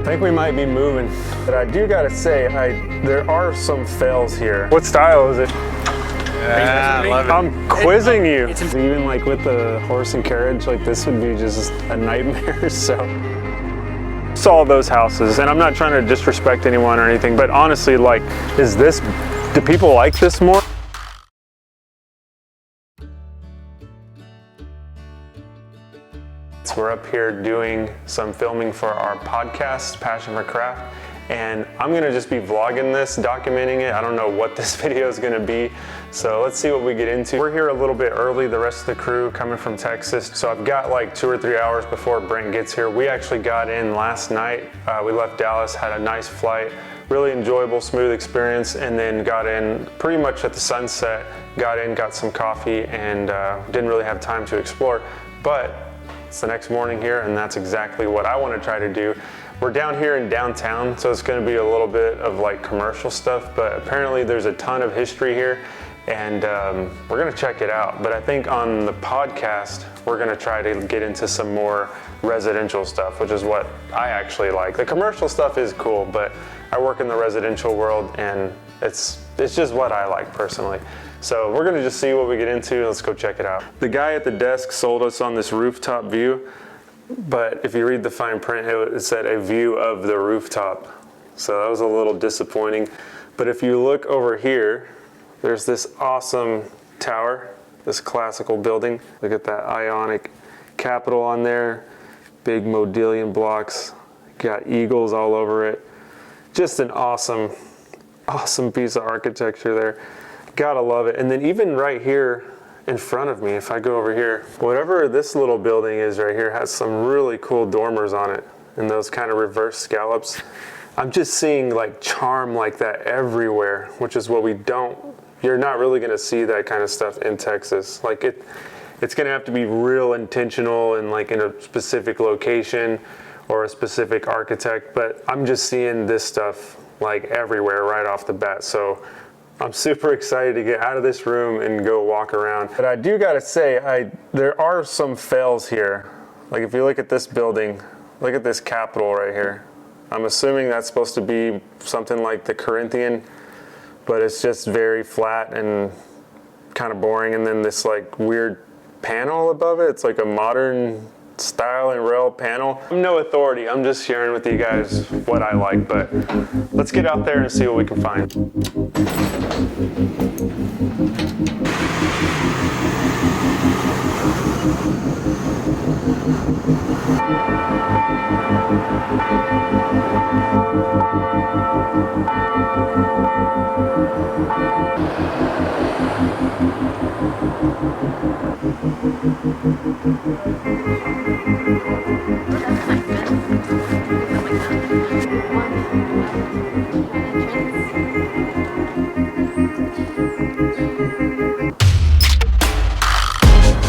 think we might be moving. But I do gotta say, there are some fails here. What style is it? Yeah, I love it. I'm quizzing you. Even like with the horse and carriage, like this would be just a nightmare, so. Saw those houses, and I'm not trying to disrespect anyone or anything, but honestly, like, do people like this more? So we're up here doing some filming for our podcast, Passion for Craft, and I'm gonna just be vlogging this, documenting it. I don't know what this video is gonna be, so let's see what we get into. We're here a little bit early, the rest of the crew coming from Texas, so I've got like 2 or 3 hours before Brent gets here. We actually got in last night. We left Dallas, had a nice flight, really enjoyable, smooth experience, and then got in pretty much at the sunset, got some coffee, and didn't really have time to explore, but it's the next morning here, and that's exactly what I want to try to do. We're down here in downtown, so it's going to be a little bit of like commercial stuff, but apparently there's a ton of history here, and we're going to check it out. But I think on the podcast, we're going to try to get into some more residential stuff, which is what I actually like. The commercial stuff is cool, but I work in the residential world, and it's just what I like personally. So we're gonna just see what we get into. Let's go check it out. The guy at the desk sold us on this rooftop view, but if you read the fine print, it said a view of the rooftop. So that was a little disappointing. But if you look over here, there's this awesome tower, this classical building. Look at that Ionic capital on there, big modillion blocks, got eagles all over it. Just an awesome piece of architecture there. Gotta love it. And then even right here in front of me, if I go over here, whatever this little building is right here has some really cool dormers on it and those kind of reverse scallops. I'm just seeing like charm like that everywhere, which is what you're not really gonna see that kind of stuff in Texas. Like it's gonna have to be real intentional and like in a specific location or a specific architect, but I'm just seeing this stuff like everywhere right off the bat. So I'm super excited to get out of this room and go walk around. But I do gotta say, there are some fails here. Like if you look at this building, look at this Capitol right here. I'm assuming that's supposed to be something like the Corinthian, but it's just very flat and kind of boring. And then this like weird panel above it. It's like a modern style and rail panel. I'm no authority, I'm just sharing with you guys what I like, but let's get out there and see what we can find.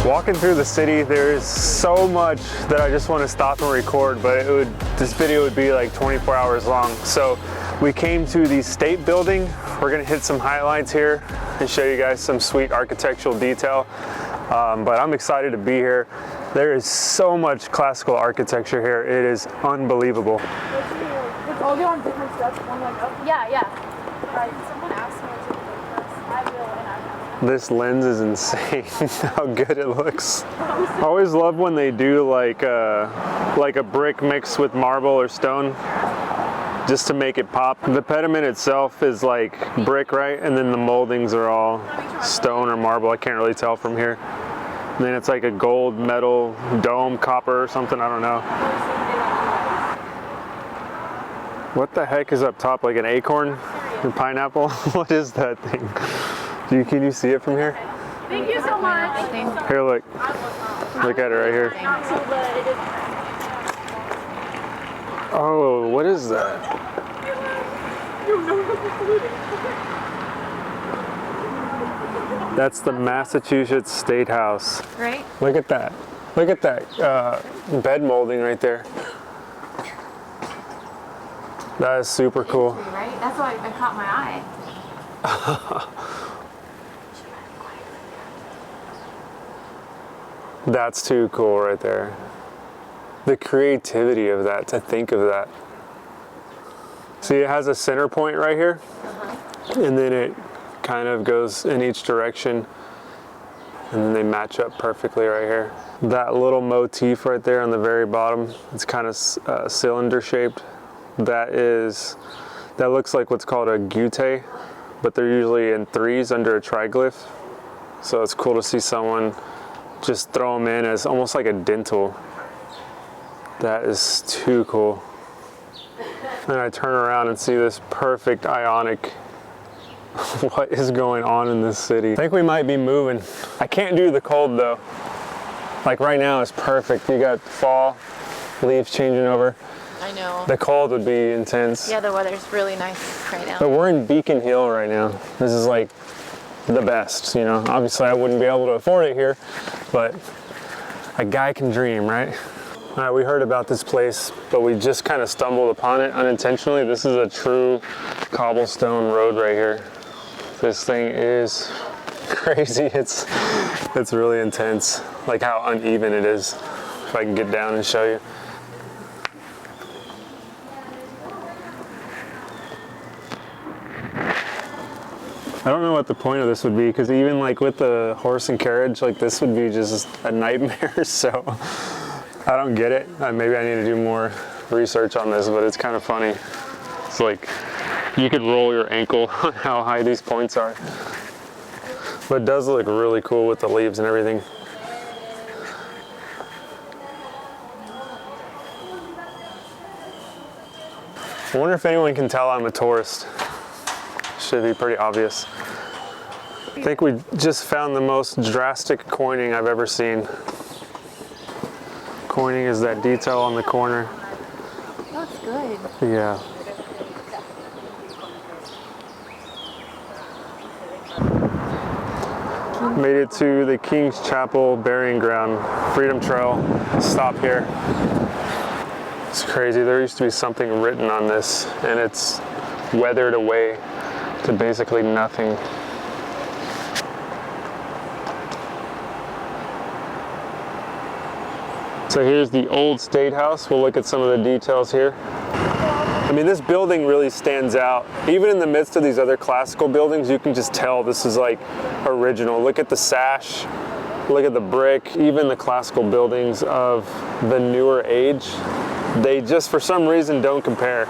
Walking through the city, there is so much that I just want to stop and record, but this video would be like 24 hours long. So we came to the State Building. We're gonna hit some highlights here and show you guys some sweet architectural detail. But I'm excited to be here. There is so much classical architecture here. It is unbelievable. Let's all get on different steps, one like up. Yeah. All right, someone asked me to go first. I will, and I will. This lens is insane, how good it looks. I always love when they do like a brick mixed with marble or stone, just to make it pop. The pediment itself is like brick, right? And then the moldings are all stone or marble. I can't really tell from here. And then it's like a gold, metal, dome, copper or something, I don't know. What the heck is up top, like an acorn? A pineapple? What is that thing? Can you see it from here? Thank you so much. Here, look. Look at it right here. Oh, what is that? That's the Massachusetts State House. Right? Look at that. Look at that bed molding right there. That is super cool. Right? That's why it caught my eye. That's too cool right there. The creativity of that, to think of that. See, it has a center point right here, and then it kind of goes in each direction, and then they match up perfectly right here. That little motif right there on the very bottom, it's kind of cylinder shaped. That looks like what's called a gutte, but they're usually in threes under a triglyph. So it's cool to see someone just throw them in as almost like a dental. That is too cool. And I turn around and see this perfect ionic. What is going on in this city? I think we might be moving. I can't do the cold though. Like right now it's perfect. You got fall, leaves changing over. I know. The cold would be intense. Yeah, the weather's really nice right now. But we're in Beacon Hill right now. This is like the best, you know. Obviously I wouldn't be able to afford it here, but a guy can dream, right? All right, we heard about this place, but we just kind of stumbled upon it unintentionally. This is a true cobblestone road right here. This thing is crazy. It's really intense, like how uneven it is. If I can get down and show you. I don't know what the point of this would be, because even like with the horse and carriage, like this would be just a nightmare. So I don't get it. Maybe I need to do more research on this, but it's kind of funny. It's like you could roll your ankle on how high these points are. But it does look really cool with the leaves and everything. I wonder if anyone can tell I'm a tourist. Should be pretty obvious. I think we just found the most drastic coining I've ever seen. Coining is that detail on the corner. That's good. Yeah. Made it to the King's Chapel Burying Ground, Freedom Trail. Stop here. It's crazy. There used to be something written on this, and it's weathered away to basically nothing. So here's the old State House. We'll look at some of the details here. I mean, this building really stands out. Even in the midst of these other classical buildings, you can just tell this is like original. Look at the sash, look at the brick, even the classical buildings of the newer age. They just, for some reason, don't compare.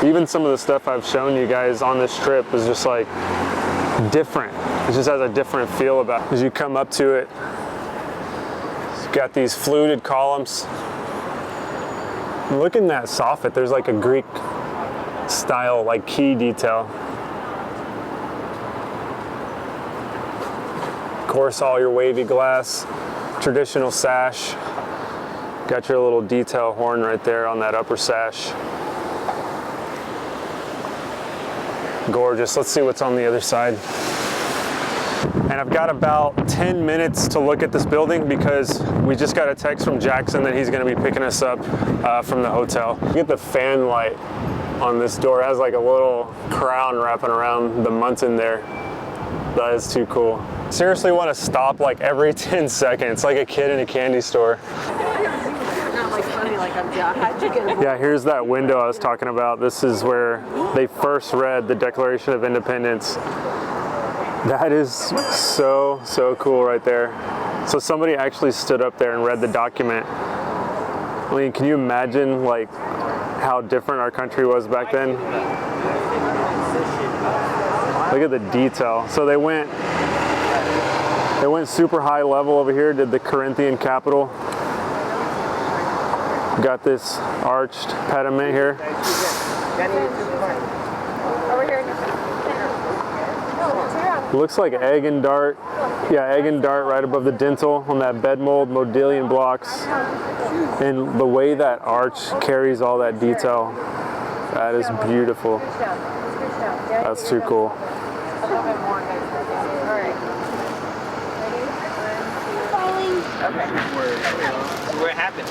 Even some of the stuff I've shown you guys on this trip is just like different. It just has a different feel about it. As you come up to it, you've got these fluted columns. Look in that soffit, there's like a Greek style like key detail. Of course, all your wavy glass, traditional sash. Got your little detail horn right there on that upper sash. Gorgeous. Let's see what's on the other side. And I've got about 10 minutes to look at this building because we just got a text from Jackson that he's going to be picking us up from the hotel. Look at the fan light on this door. It has like a little crown wrapping around the muntin there. That is too cool. Seriously want to stop like every 10 seconds, like a kid in a candy store. Yeah, here's that window I was talking about. This is where they first read the Declaration of Independence. That is so cool right there. So somebody actually stood up there and read the document. I mean, can you imagine like how different our country was back then? Look at the detail. So they went super high level over here, did the Corinthian capital. Got this arched pediment here. Looks like egg and dart. Yeah, egg and dart right above the dental on that bed mold, modillion blocks. And the way that arch carries all that detail, that is beautiful. That's too cool. What happened?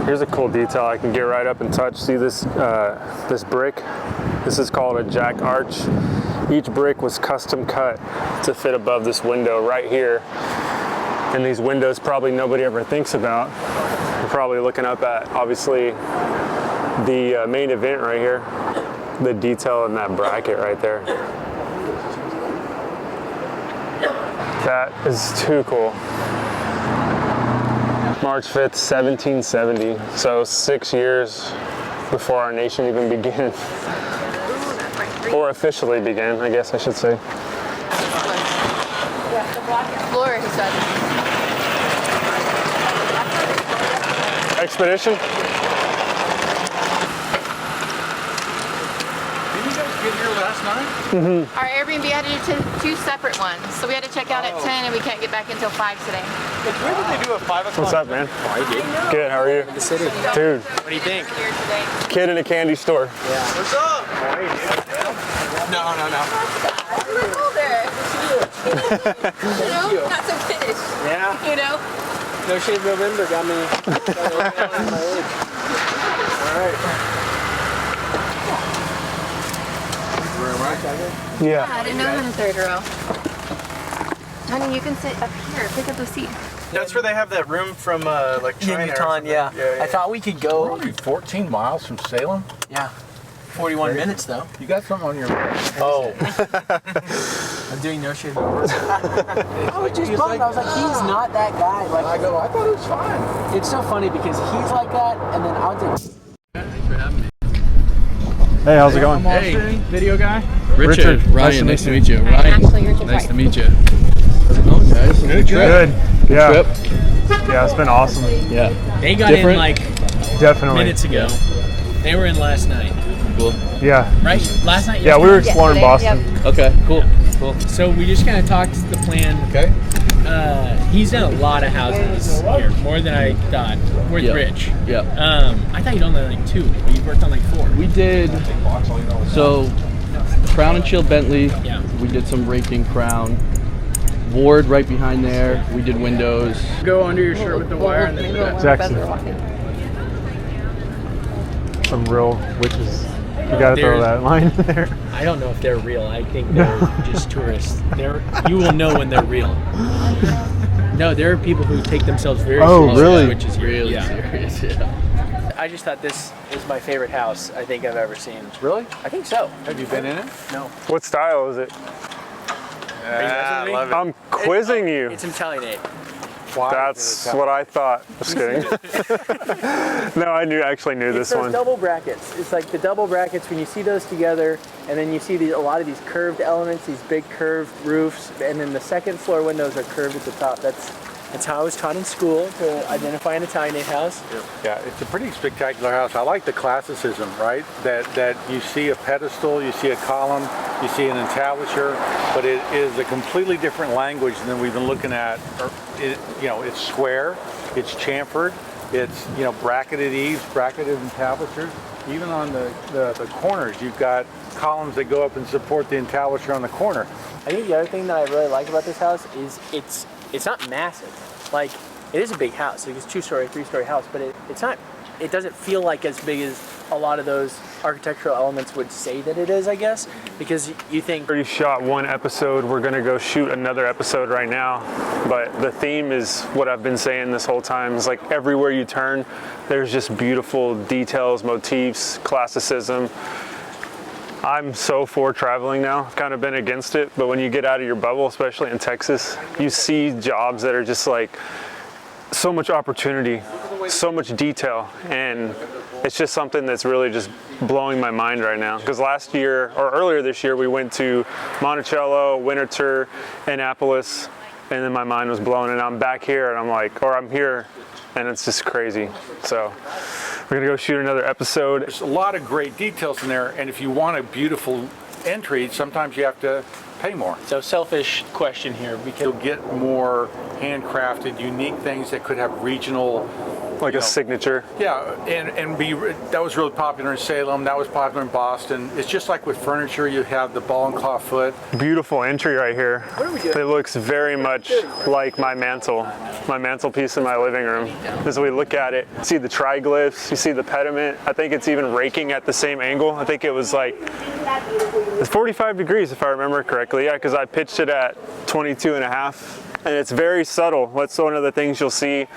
Here's a cool detail I can get right up and touch. See this this brick? This is called a jack arch. Each brick was custom cut to fit above this window right here. And these windows probably nobody ever thinks about. probably looking up at, obviously, the main event right here. The detail in that bracket right there. That is too cool. March 5th, 1770. So 6 years before our nation even began. Or officially began, I guess I should say. Floor, he said. Expedition? Get here last night? Our Airbnb had to do two separate ones. So we had to check out at 10 and we can't get back until 5 today. It's weird that they do a 5 o'clock. What's up, man? Oh, I did. Good, how are you? In the city. Dude, What do you think? Here today. kid in a candy store. Yeah. What's up? No. We're older. You know, not so kiddish. Yeah. You know? No Shave November got me. My age. All right. Yeah. I didn't know I'm in the third row. Honey, you can sit up here. Pick up a seat. That's where they have that room from like China. Bhutan, yeah. I thought we could go. Only 14 miles from Salem? Yeah. 41 minutes though. You got something on your Oh. I'm doing no shave. I was just bummed. I was like, he's not that guy. Like, I go, I thought it was fine. it's so funny because he's like that, and then I'll do. Hey, how's it going? Hey, Video guy. Richard. Ryan, nice to meet you. I'm Ryan, Ashley, Richard's nice wife. to meet you. How's it going, guys? Good trip. Good. Yeah. Trip. Yeah, it's been awesome. Yeah. They got Different? in like Definitely. minutes ago. They were in last night, Cool. Yeah. right? Last night? Yeah, we were yesterday? exploring Yesterday, Boston. Okay, cool. Cool. So we just kind of talked the plan. Okay. He's done a lot of houses here, more than I thought. With Yeah. Rich. Yeah. I thought you'd only done like 2, but you've worked on like 4. We did, so Crown and Chill Bentley. Yeah. We did some raking Crown. Ward right behind there. We did windows. Go under your shirt with the wire and then Jackson. Some real witches. You gotta throw There's- that line in there. I don't know if they're real. I think they're just tourists. You will know when they're real. No, there are people who take themselves very Oh, seriously. really? Which is Really yeah. serious, yeah. I just thought this is my favorite house I think I've ever seen. Really? I think so. Have you been in it? No. What style is it? Yeah, I love it. I'm quizzing you. It's Italianate. That's what I thought. Just kidding. No, I actually knew It's this those one. double brackets. It's like the double brackets when you see those together, and then you see a lot of these curved elements, these big curved roofs, and then the second floor windows are curved at the top. That's how I was taught in school to identify an Italianate house. Yeah, it's a pretty spectacular house. I like the classicism, right? That you see a pedestal, you see a column, you see an entablature, but it is a completely different language than we've been looking at. It's square, it's chamfered, it's bracketed eaves, bracketed entablatures. Even on the corners, you've got columns that go up and support the entablature on the corner. I think the other thing that I really like about this house is it's not massive. Like, it is a big house. Like, it's a 2-story, 3-story house, but it's not. It doesn't feel like as big as a lot of those architectural elements would say that it is, I guess, because you think. We already shot one episode. We're gonna go shoot another episode right now. But the theme is what I've been saying this whole time. It's like everywhere you turn, there's just beautiful details, motifs, classicism. I'm so for traveling now. I've kind of been against it, but when you get out of your bubble, especially in Texas, you see jobs that are just like so much opportunity, so much detail, and it's just something that's really just blowing my mind right now. Because last year, or earlier this year, we went to Monticello, Winterthur, Annapolis, and then my mind was blown, and I'm back here, and I'm here, and it's just crazy. So we're gonna go shoot another episode. There's a lot of great details in there, and if you want a beautiful entry, sometimes you have to pay more. So selfish question here, because You'll get more handcrafted, unique things that could have regional. Like a signature. Yeah, that was really popular in Salem. That was popular in Boston. It's just like with furniture, you have the ball and claw foot. Beautiful entry right here. It looks very much like my mantelpiece in my living room. As we look at it, see the triglyphs, you see the pediment. I think it's even raking at the same angle. I think it was like, it's 45 degrees if I remember correctly. Yeah, because I pitched it at 22 and a half and it's very subtle. That's one of the things you'll see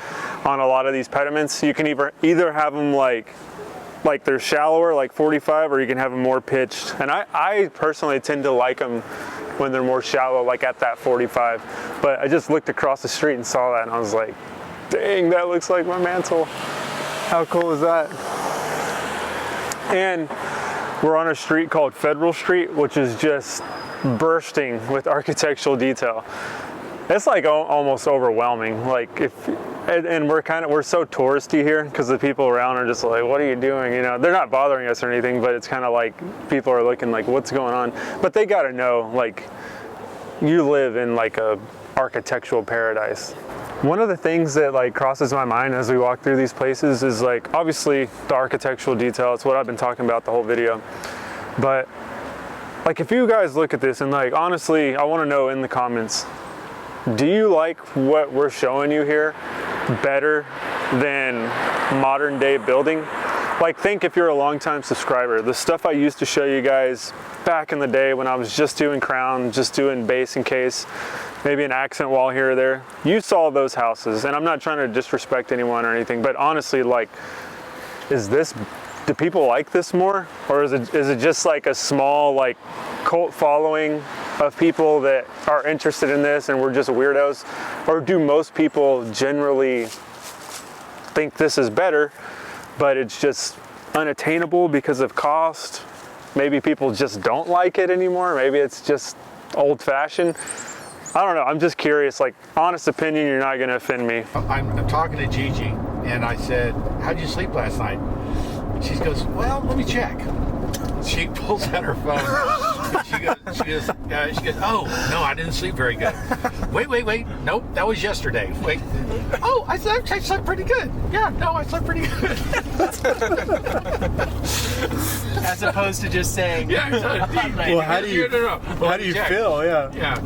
on a lot of these pediments. You can either have them like they're shallower, like 45, or you can have them more pitched. And I personally tend to like them when they're more shallow, like at that 45. But I just looked across the street and saw that, and I was like, dang, that looks like my mantle. How cool is that? And we're on a street called Federal Street, which is just bursting with architectural detail. It's like almost overwhelming. Like and we're so touristy here because the people around are just like, what are you doing? You know, they're not bothering us or anything, but it's kind of like people are looking like, what's going on? But they got to know, like, you live in like a architectural paradise. One of the things that like crosses my mind as we walk through these places is like, obviously the architectural detail. It's what I've been talking about the whole video. But like, if you guys look at this and like, honestly, I want to know in the comments, do you like what we're showing you here better than modern day building? Like, think if you're a longtime subscriber, the stuff I used to show you guys back in the day when I was just doing crown, just doing base and case, maybe an accent wall here or there, you saw those houses. And I'm not trying to disrespect anyone or anything, but honestly, like, do people like this more? Or is it just like a small like cult following of people that are interested in this and we're just weirdos? Or do most people generally think this is better, but it's just unattainable because of cost? Maybe people just don't like it anymore. Maybe it's just old fashioned. I don't know, I'm just curious, like, honest opinion, you're not gonna offend me. I'm talking to Gigi, and I said, how'd you sleep last night? She goes, well, let me check. She pulls out her phone. She goes, oh, no, I didn't sleep very good. Wait. Nope, that was yesterday. Wait. Oh, I slept pretty good. Yeah, no, I slept pretty good. As opposed to just saying, Yeah, Well, how do you feel? Yeah.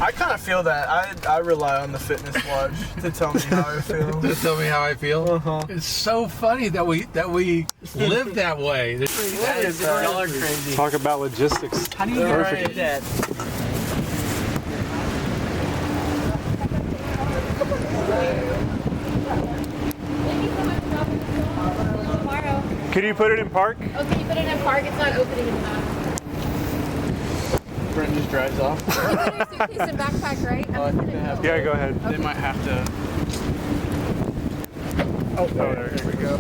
I kind of feel that. I rely on the fitness watch to tell me how I feel. Just tell me how I feel. It's so funny that we live that way. that is y'all are crazy. Talk about logistics. How do you get that? Could you put it in park? Oh, can you put it in park? It's not opening in time. Brent just drives off. Suitcase and backpack, right? I think they have. Yeah, go ahead. They might have to. Oh, there we go.